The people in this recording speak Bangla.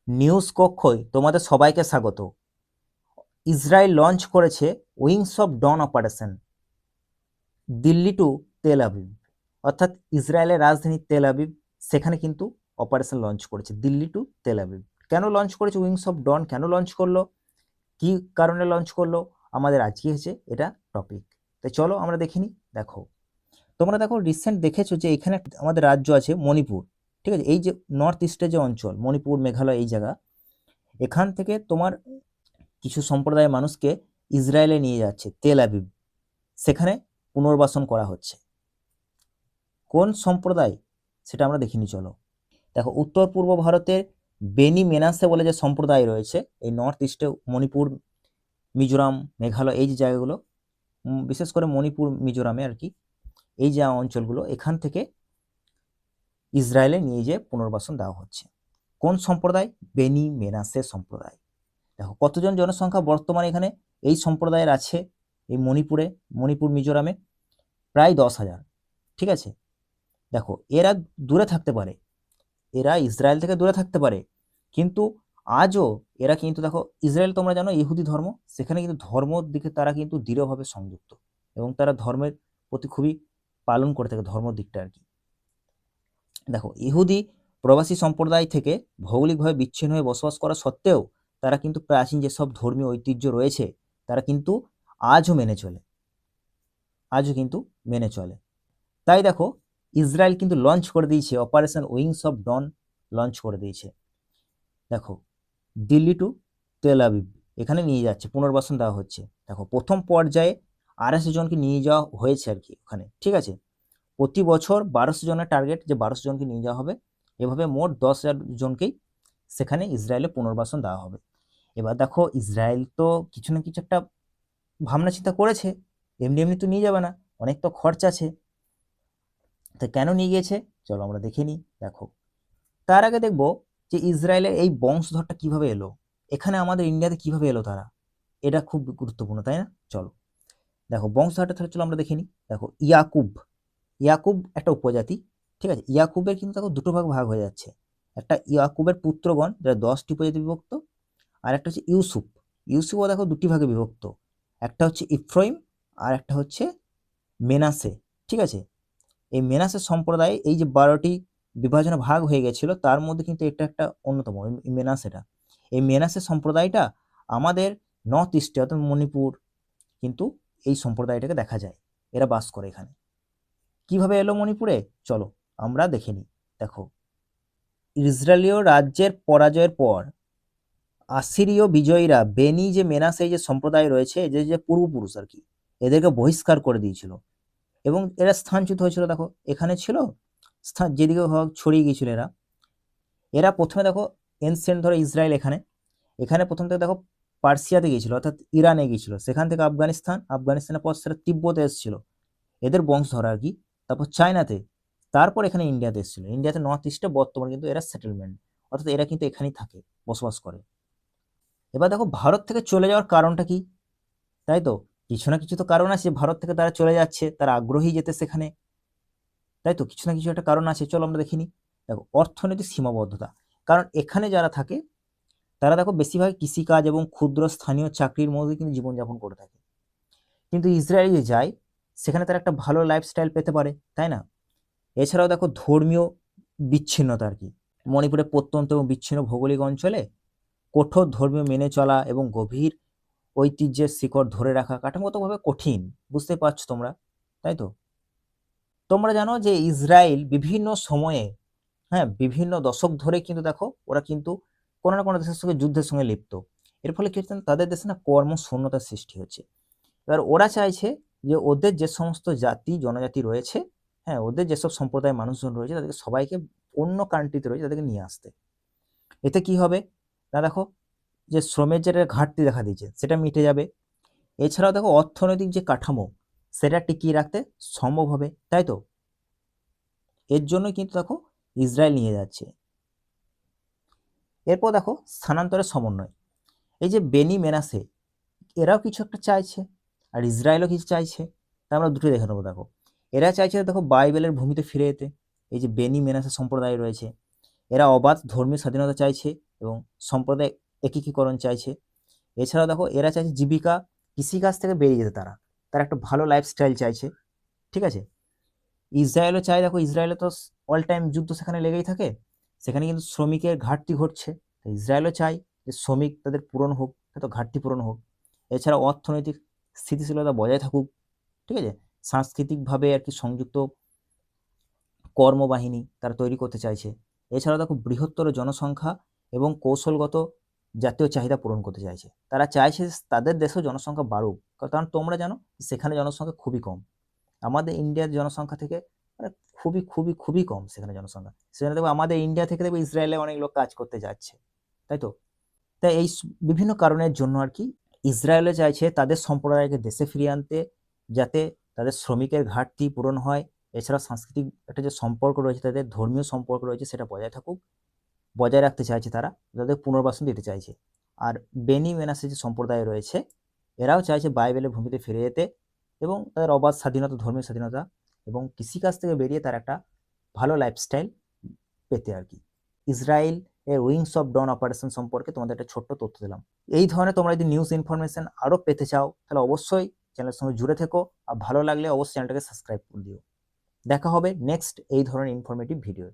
নিউজ কক্ষয় তোমাদের সবাইকে স্বাগত। ইসরায়েল লঞ্চ করেছে wings of dawn operation Delhi to Tel Aviv, অর্থাৎ ইসরায়েলের রাজধানী তেল আবিব, সেখানে কিন্তু অপারেশন লঞ্চ করেছে দিল্লি টু তেল আবিব। কেন লঞ্চ করেছে উইংস অফ ডন, কেন লঞ্চ করলো, কি কারণে লঞ্চ করলো, আমাদের আজকে হচ্ছে এটা টপিক। তাই চলো আমরা দেখিনি। দেখো, তোমরা দেখো রিসেন্ট দেখেছো যে এখানে আমাদের রাজ্য আছে মণিপুর, ঠিক আছে, এই যে নর্থ ইস্টের যে অঞ্চল মণিপুর মেঘালয় এই জায়গা, এখান থেকে তোমার কিছু সম্প্রদায়ের মানুষকে ইসরায়েলে নিয়ে যাচ্ছে তেল আবিব, সেখানে পুনর্বাসন করা হচ্ছে। কোন সম্প্রদায় সেটা আমরা দেখিনি। চলো দেখো, উত্তর পূর্ব ভারতের বেনি মেনাসে বলে যে সম্প্রদায় রয়েছে এই নর্থ ইস্টে, মণিপুর মিজোরাম মেঘালয় এই যে জায়গাগুলো, বিশেষ করে মণিপুর মিজোরামে আর কি, এই যে অঞ্চলগুলো, এখান থেকে ইসরায়েলে নিয়ে যেয়ে পুনর্বাসন দেওয়া হচ্ছে। কোন সম্প্রদায়? বেনি মেনাসে সম্প্রদায়। দেখো কতজন জনসংখ্যা বর্তমানে এখানে এই সম্প্রদায়ের আছে এই মণিপুর মিজোরামে, প্রায় 10,000। ঠিক আছে, দেখো এরা দূরে থাকতে পারে, এরা ইসরায়েল থেকে দূরে থাকতে পারে, কিন্তু আজও এরা কিন্তু, দেখো ইসরায়েল তোমরা জানো ইহুদি ধর্ম, সেখানে কিন্তু ধর্মর দিকে তারা কিন্তু দৃঢ়ভাবে সংযুক্ত এবং তারা ধর্মের প্রতি খুবই পালন করে থাকে, ধর্ম দিকটা আর কি। দেখো ইহুদি প্রবাসী সম্প্রদায় থেকে ভৌগোলিকভাবে বিচ্ছিন্ন হয়ে বসবাস করা সত্ত্বেও তারা কিন্তু প্রাচীন যেসব ধর্মীয় ঐতিহ্য রয়েছে তারা কিন্তু আজও মেনে চলে। তাই দেখো ইসরায়েল কিন্তু লঞ্চ করে দিয়েছে operation wings of dawn, launch করে দিয়েছে। দেখো দিল্লি টু তেল আবিব এখানে নিয়ে যাচ্ছে, পুনর্বাসন দেওয়া হচ্ছে। দেখো প্রথম পর্যায়ে 250 জনকে নিয়ে যাওয়া হয়েছে আর কি ওখানে, ঠিক আছে। প্রতি বছর 1200 জনের টার্গেট, যে 1200 জনকে নিয়ে যাওয়া হবে, এভাবে মোট 10,000 জনকেই সেখানে ইসরায়েলে পুনর্বাসন দেওয়া হবে। এবার দেখো ইসরায়েল তো কিছু না কিছু একটা ভাবনা চিন্তা করেছে, এমনি এমনি তো নিয়ে যাবে না, অনেক তো খরচ আছে। তা কেন নিয়ে গিয়েছে চলো আমরা দেখে নিই। দেখো তার আগে দেখবো যে ইসরায়েলের এই বংশধরটা কিভাবে এলো, এখানে আমাদের ইন্ডিয়াতে কিভাবে এলো তারা, এটা খুব গুরুত্বপূর্ণ তাই না। চলো দেখো বংশধরটা তাহলে চলো আমরা দেখে নিই। দেখো ইয়াকুব একটা উপজাতি, ঠিক আছে। ইয়াকুবের কিন্তু দেখো দুটো ভাগ হয়ে যাচ্ছে, একটা ইয়াকুবের পুত্রগণ যারা 10টি উপজাতি বিভক্ত, আর একটা হচ্ছে ইউসুফও দেখো দুটি ভাগে বিভক্ত, একটা হচ্ছে ইফ্রাইম আর একটা হচ্ছে মেনাসে, ঠিক আছে। এই মেনাসে সম্প্রদায় এই যে 12টি বিভাজনে ভাগ হয়ে গেছিল তার মধ্যে কিন্তু এটা একটা অন্যতম, এই মেনাসে সম্প্রদায়টা আমাদের নর্থ ইস্টে অর্থাৎ মণিপুর, কিন্তু এই সম্প্রদায়টাকে দেখা যায়, এরা বাস করে এখানে। কিভাবে এলো মণিপুরে চলো আমরা দেখে নিই। দেখো ইসরায়েলীয় রাজ্যের পরাজয়ের পর আসিরীয় বিজয়ীরা বেনি যে মেনাসে যে সম্প্রদায় রয়েছে, যে যে পূর্বপুরুষ আর কি, এদেরকে বহিষ্কার করে দিয়েছিল এবং এরা স্থানচ্যুত হয়েছিল। দেখো এখানে ছিল স্থান, যেদিকে হোক ছড়িয়ে গিয়েছিল এরা। এরা প্রথমে দেখো এনসেন্ট ধরো ইসরায়েল এখানে, প্রথম থেকে দেখো পার্সিয়াতে গিয়েছিল অর্থাৎ ইরানে গিয়েছিল, সেখান থেকে আফগানিস্তানের পর সেটা তিব্বতে এসেছিল, এদের বংশধর আর কি। তারপর চায়নাতে, তারপর এখানে ইন্ডিয়াতে এসেছিল। ইন্ডিয়াতে নর্থ ইস্টে বর্তমানে কিন্তু এরা সেটেলমেন্ট, অর্থাৎ এরা কিন্তু এখানেই থাকে, বসবাস করে। এবার দেখো ভারত থেকে চলে যাওয়ার কারণটা কি, তাই তো কিছু না কিছু তো কারণ আছে, ভারত থেকে তারা চলে যাচ্ছে, তারা আগ্রহী যেতে সেখানে, তাই তো কিছু না কিছু একটা কারণ আছে। চলো আমরা দেখিনি। দেখো অর্থনৈতিক সীমাবদ্ধতা, কারণ এখানে যারা থাকে তারা দেখো বেশিরভাগ কৃষিকাজ এবং ক্ষুদ্র স্থানীয় চাকরির মধ্যে কিন্তু জীবনযাপন করে থাকে, কিন্তু ইসরায়েল যে যায় সেখানে তারা একটা ভালো লাইফস্টাইল পেতে পারে, তাই না। এছাড়াও দেখো ধর্মীয় বিচ্ছিন্নতা আর কি, মণিপুরের প্রত্যন্ত এবং বিচ্ছিন্ন ভৌগোলিক অঞ্চলে কঠোর ধর্মীয় মেনে চলা এবং গভীর ঐতিহ্যের শিকড় ধরে রাখা কাঠামোগতভাবে কঠিন, বুঝতে পারছো তোমরা, তাই তো। তোমরা জানো যে ইসরায়েল বিভিন্ন সময়ে, হ্যাঁ বিভিন্ন দশক ধরে কিন্তু দেখো ওরা কিন্তু কোনো না কোনো দেশের সঙ্গে যুদ্ধের সঙ্গে লিপ্ত। এর ফলে কি হচ্ছে, তাদের দেশে না কর্মশূন্যতার সৃষ্টি হচ্ছে। এবার ওরা চাইছে যে ওদের যে সমস্ত জাতি জনজাতি রয়েছে, হ্যাঁ ওদের যেসব সম্প্রদায়ের মানুষজন রয়েছে তাদেরকে সবাইকে অন্য কান্ট্রিতে রয়েছে তাদেরকে নিয়ে আসতে। এতে কি হবে না, দেখো যে শ্রমের যে ঘাটতি দেখা দিয়েছে সেটা মিটে যাবে। এছাড়াও দেখো অর্থনৈতিক যে কাঠামো সেটা টিকিয়ে রাখতে সম্ভব হবে, তাই তো। এর জন্যই কিন্তু দেখো ইসরায়েল নিয়ে যাচ্ছে। এরপর দেখো স্থানান্তরের সমন্বয়, এই যে বেনি মেনাসে এরাও কিছু একটা চাইছে আর ইসরায়েলও কিছু চাইছে, তা আমরা দুটো দেখে নেবো। দেখো এরা চাইছে দেখো বাইবেলের ভূমিতে ফিরে যেতে, এই যে বেনি মেনাসে সম্প্রদায় রয়েছে এরা অবাধ ধর্মীয় স্বাধীনতা চাইছে এবং সম্প্রদায় একীকরণ চাইছে। এছাড়াও দেখো এরা চাইছে জীবিকা কৃষিকাজ থেকে বেরিয়ে যেতে, তারা একটা ভালো লাইফস্টাইল চাইছে, ঠিক আছে। ইসরায়েলও চায়, দেখো ইসরায়েলে তো অল টাইম যুদ্ধ সেখানে লেগেই থাকে, সেখানে কিন্তু শ্রমিকের ঘাটতি ঘটছে, ইসরায়েলও চায় যে শ্রমিক তাদের পূরণ হোক, তো ঘাটতি পূরণ হোক। এছাড়া অর্থনৈতিক স্থিতিশীলতা বজায় থাকুক, ঠিক আছে। সাংস্কৃতিকভাবে আর কি সংযুক্ত কর্মবাহিনী তারা তৈরি করতে চাইছে। এছাড়াও দেখো বৃহত্তর জনসংখ্যা এবং কৌশলগত জাতীয় চাহিদা পূরণ করতে চাইছে, তারা চাইছে তাদের দেশেও জনসংখ্যা বাড়ুক, কারণ তোমরা জানো সেখানে জনসংখ্যা খুবই কম, আমাদের ইন্ডিয়ার জনসংখ্যা থেকে মানে খুবই খুবই খুবই কম সেখানে জনসংখ্যা। সেখানে দেখবো আমাদের ইন্ডিয়া থেকে দেখবো ইসরায়েলে অনেক লোক কাজ করতে যাচ্ছে, তাই তো। তাই এই বিভিন্ন কারণের জন্য আর কি ইসরায়েলে চাইছে তাদের সম্প্রদায়কে দেশে ফিরিয়ে আনতে, যাতে তাদের শ্রমিকের ঘাটতি পূরণ হয়। এছাড়া সাংস্কৃতিক একটা যে সম্পর্ক রয়েছে, তাদের ধর্মীয় সম্পর্ক রয়েছে, সেটা বজায় থাকুক, বজায় রাখতে চাইছে তারা, তাদের পুনর্বাসন দিতে চাইছে। আর বেনি মেনাসে যে সম্প্রদায় রয়েছে, এরাও চাইছে বাইবেলের ভূমিতে ফিরে যেতে এবং তাদের অবাধ স্বাধীনতা, ধর্মীয় স্বাধীনতা এবং কৃষিকাজ থেকে বেরিয়ে তার একটা ভালো লাইফস্টাইল পেতে আর কি। ইসরায়েল এর উইংস অফ ডন অপারেশন সম্পর্কে তোমাদের একটা ছোট্ট তথ্য দিলাম। এই ধরনের তোমরা যদি নিউজ ইনফরমেশন আরও পেতে চাও, তাহলে অবশ্যই চ্যানেলের সঙ্গে জুড়ে থেকো, আর ভালো লাগলে অবশ্যই চ্যানেলটাকে সাবস্ক্রাইব করে দিও। দেখা হবে নেক্সট এই ধরনের ইনফরমেটিভ ভিডিও।